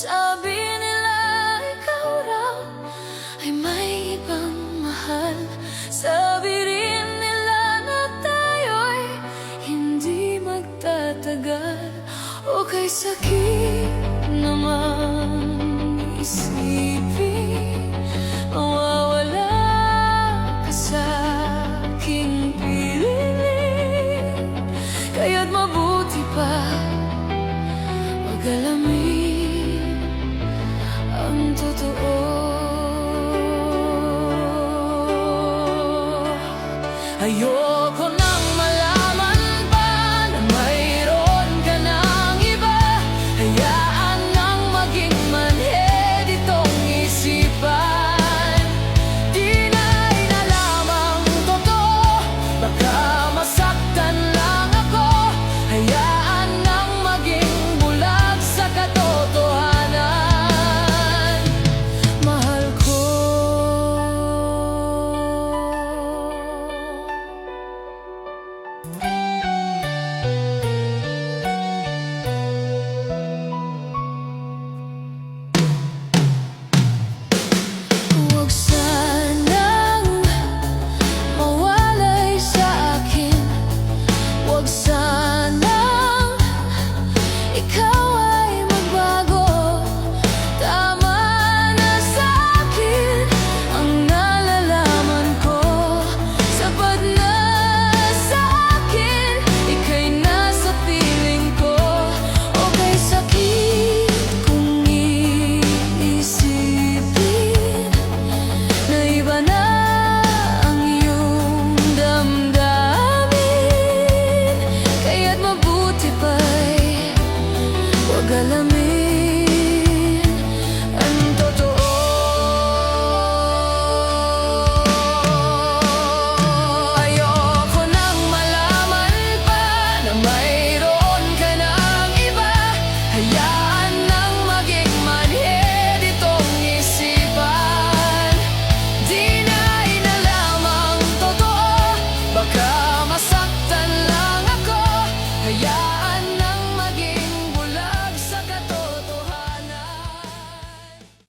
Sabi nila ikaw raw ay may ibang mahal. Sabi rin nila na tayo'y hindi magtatagal. O kay sakit naman isipin, mawawala ka sa aking piling. Kaya't mabuti pa mag-alamin ang totoo. Ayoko